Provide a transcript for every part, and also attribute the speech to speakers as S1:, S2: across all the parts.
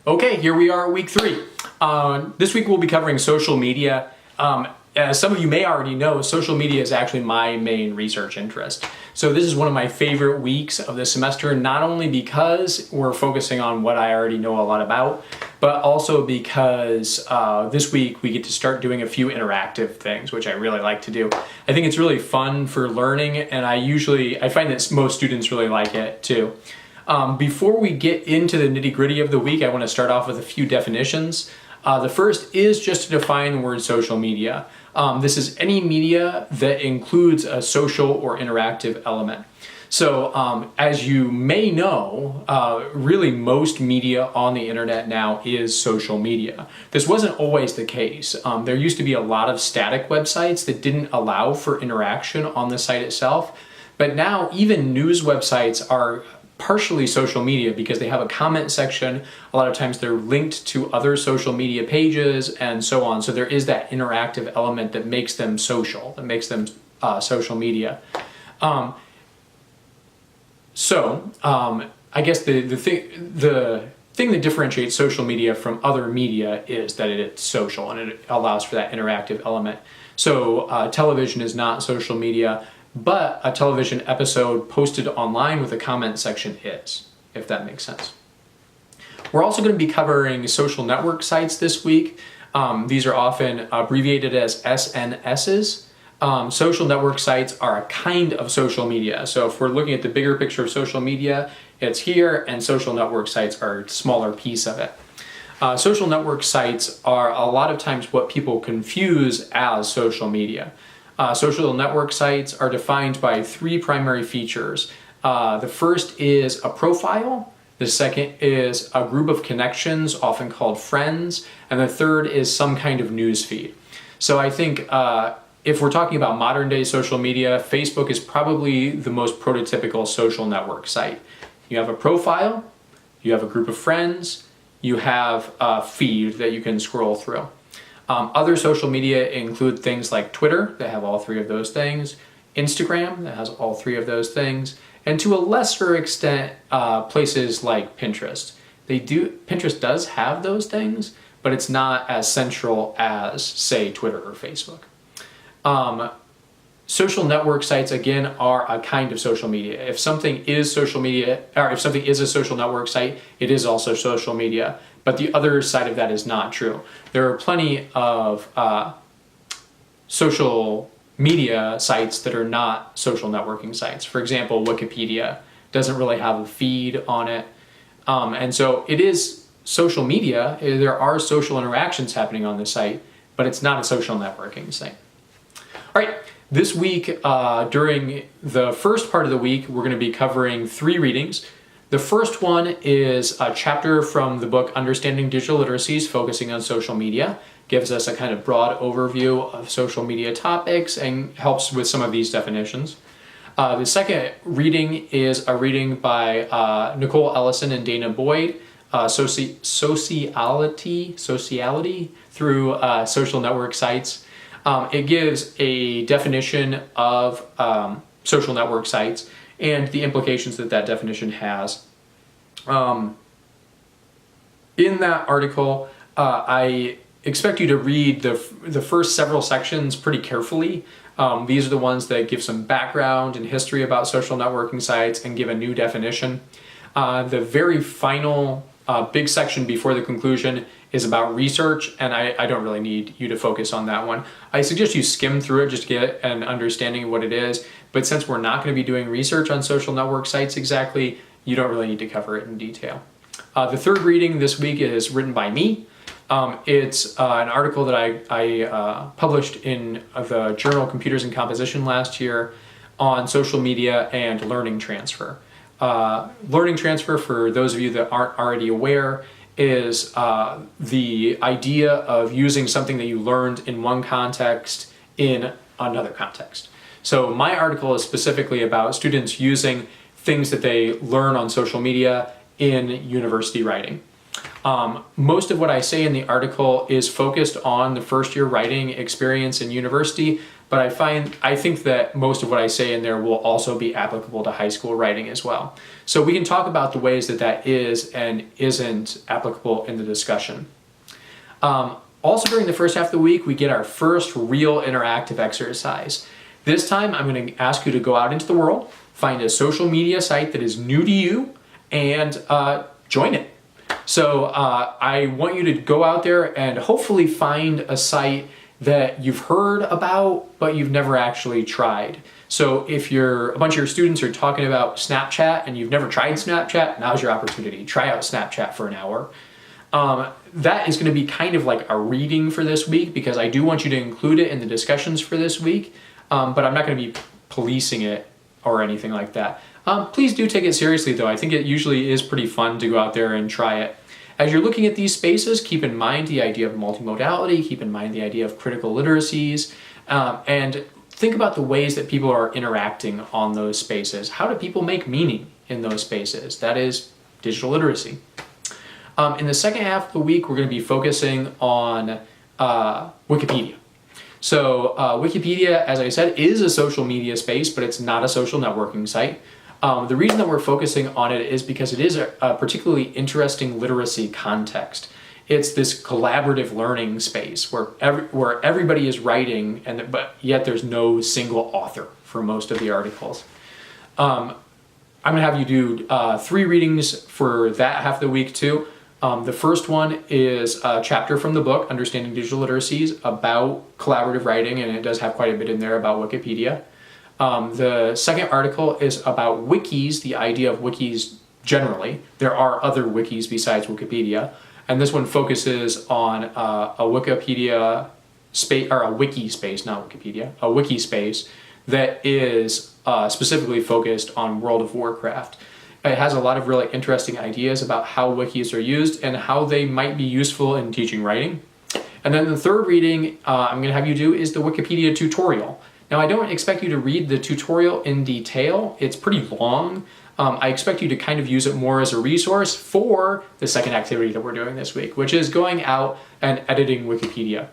S1: Okay, here we are at week 3. This week we'll be covering social media. As some of you may already know, social media is actually my main research interest. So this is one of my favorite weeks of the semester, not only because we're focusing on what I already know a lot about, but also because this week we get to start doing a few interactive things, which I really like to do. I think it's really fun for learning, and I find that most students really like it too. Before we get into the nitty-gritty of the week, I want to start off with a few definitions. The first is just to define the word social media. This is any media that includes a social or interactive element. So as you may know, really most media on the internet now is social media. This wasn't always the case. There used to be a lot of static websites that didn't allow for interaction on the site itself, but now even news websites are partially social media because they have a comment section. A lot of times they're linked to other social media pages and so on. So there is that interactive element that makes them social, that makes them social media. I guess the thing that differentiates social media from other media is that it's social and it allows for that interactive element. So television is not social media, but a television episode posted online with a comment section is, if that makes sense. We're also going to be covering social network sites this week. These are often abbreviated as SNSs. Social network sites are a kind of social media. So if we're looking at the bigger picture of social media, it's here, and social network sites are a smaller piece of it. Social network sites are a lot of times what people confuse as social media. Social network sites are defined by 3 primary features. The first is a profile, the second is a group of connections, often called friends, and the third is some kind of news feed. So I think if we're talking about modern day social media, Facebook is probably the most prototypical social network site. You have a profile, you have a group of friends, you have a feed that you can scroll through. Other social media include things like Twitter, that have all 3 of those things, Instagram, that has all 3 of those things, and to a lesser extent, places like Pinterest. Pinterest does have those things, but it's not as central as, say, Twitter or Facebook. Social network sites, again, are a kind of social media. If something is social media, or if something is a social network site, it is also social media. But the other side of that is not true. There are plenty of social media sites that are not social networking sites. For example, Wikipedia doesn't really have a feed on it. And so it is social media. There are social interactions happening on the site, but it's not a social networking site. All right, this week, during the first part of the week, we're going to be covering 3 readings. The first one is a chapter from the book Understanding Digital Literacies, focusing on social media. Gives us a kind of broad overview of social media topics and helps with some of these definitions. The second reading is a reading by Nicole Ellison and Dana Boyd, Sociality through social network sites. It gives a definition of social network sites and the implications that definition has. In that article, I expect you to read the first several sections pretty carefully. These are the ones that give some background and history about social networking sites and give a new definition. The very final big section before the conclusion is about research, and I don't really need you to focus on that one. I suggest you skim through it just to get an understanding of what it is, but since we're not going to be doing research on social network sites exactly, you don't really need to cover it in detail. The third reading this week is written by me. It's an article that I published in the journal Computers and Composition last year on social media and learning transfer. Learning transfer, for those of you that aren't already aware, is the idea of using something that you learned in one context in another context. So my article is specifically about students using things that they learn on social media in university writing. Most of what I say in the article is focused on the first year writing experience in university, but I think that most of what I say in there will also be applicable to high school writing as well. So we can talk about the ways that that is and isn't applicable in the discussion. Also during the first half of the week, we get our first real interactive exercise. This time I'm going to ask you to go out into the world, find a social media site that is new to you, and join it. So I want you to go out there and hopefully find a site that you've heard about, but you've never actually tried. So if a bunch of your students are talking about Snapchat and you've never tried Snapchat, now's your opportunity. Try out Snapchat for an hour. That is going to be kind of like a reading for this week, because I do want you to include it in the discussions for this week, but I'm not going to be policing it or anything like that. Please do take it seriously though. I think it usually is pretty fun to go out there and try it. As you're looking at these spaces, keep in mind the idea of multimodality, keep in mind the idea of critical literacies, and think about the ways that people are interacting on those spaces. How do people make meaning in those spaces? That is digital literacy. In the second half of the week, we're going to be focusing on Wikipedia. So Wikipedia, as I said, is a social media space, but it's not a social networking site. The reason that we're focusing on it is because it is a particularly interesting literacy context. It's this collaborative learning space where everybody is writing, but yet there's no single author for most of the articles. I'm going to have you do 3 readings for that half of the week too. The first one is a chapter from the book, Understanding Digital Literacies, about collaborative writing, and it does have quite a bit in there about Wikipedia. The second article is about wikis, the idea of wikis generally. There are other wikis besides Wikipedia, and this one focuses on a Wikipedia space, or a wiki space, not Wikipedia, a wiki space that is specifically focused on World of Warcraft. It has a lot of really interesting ideas about how wikis are used and how they might be useful in teaching writing. And then the third reading I'm going to have you do is the Wikipedia tutorial. Now, I don't expect you to read the tutorial in detail. It's pretty long. I expect you to kind of use it more as a resource for the second activity that we're doing this week, which is going out and editing Wikipedia.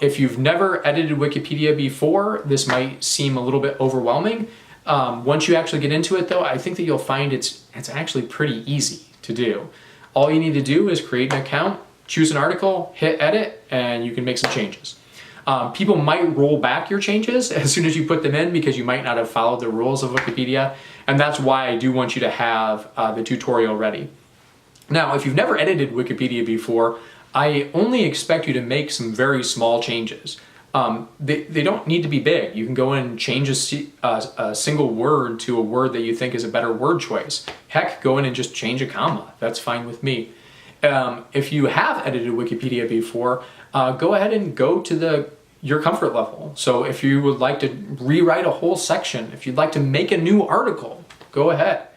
S1: If you've never edited Wikipedia before, this might seem a little bit overwhelming. Once you actually get into it though, I think that you'll find it's actually pretty easy to do. All you need to do is create an account, choose an article, hit edit, and you can make some changes. People might roll back your changes as soon as you put them in because you might not have followed the rules of Wikipedia, and that's why I do want you to have the tutorial ready. Now, if you've never edited Wikipedia before, I only expect you to make some very small changes. They don't need to be big. You can go in and change a single word to a word that you think is a better word choice. Heck, go in and just change a comma. That's fine with me. If you have edited Wikipedia before, go ahead and go to your comfort level. So if you would like to rewrite a whole section, if you'd like to make a new article, go ahead.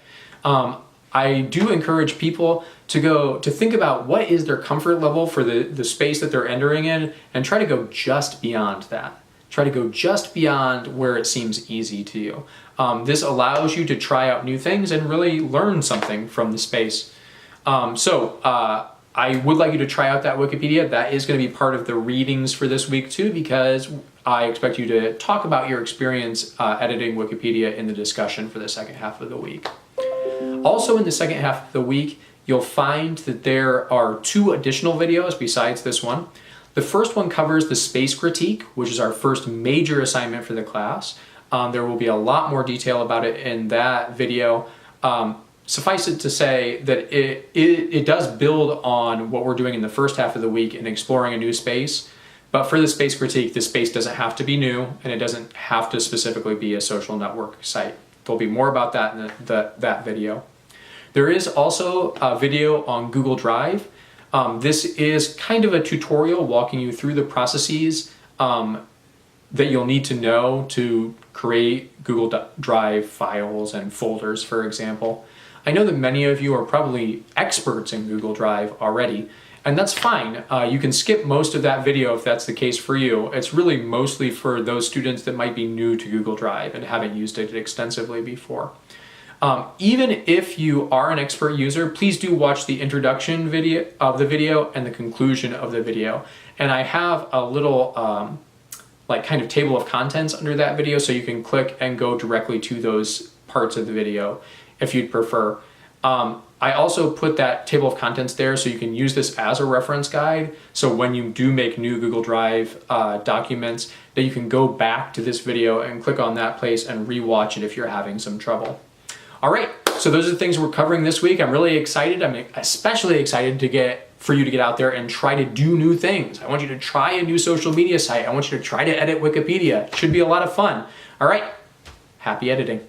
S1: I do encourage people to think about what is their comfort level for the space that they're entering in, and try to go just beyond that. Try to go just beyond where it seems easy to you. This allows you to try out new things and really learn something from the space. I would like you to try out that Wikipedia. That is going to be part of the readings for this week too, because I expect you to talk about your experience editing Wikipedia in the discussion for the second half of the week. Also in the second half of the week, you'll find that there are 2 additional videos besides this one. The first one covers the space critique, which is our first major assignment for the class. There will be a lot more detail about it in that video. Suffice it to say that it does build on what we're doing in the first half of the week in exploring a new space. But for the space critique, the space doesn't have to be new, and it doesn't have to specifically be a social network site. There'll be more about that in that video. There is also a video on Google Drive. This is kind of a tutorial walking you through the processes that you'll need to know to create Google Drive files and folders, for example. I know that many of you are probably experts in Google Drive already, and that's fine. You can skip most of that video if that's the case for you. It's really mostly for those students that might be new to Google Drive and haven't used it extensively before. Even if you are an expert user, please do watch the introduction video of the video and the conclusion of the video. And I have a little like kind of table of contents under that video, so you can click and go directly to those parts of the video if you'd prefer. I also put that table of contents there so you can use this as a reference guide. So when you do make new Google Drive documents, that you can go back to this video and click on that place and rewatch it if you're having some trouble. All right, so those are the things we're covering this week. I'm really excited. I'm especially excited for you to get out there and try to do new things. I want you to try a new social media site. I want you to try to edit Wikipedia. It should be a lot of fun. All right, happy editing.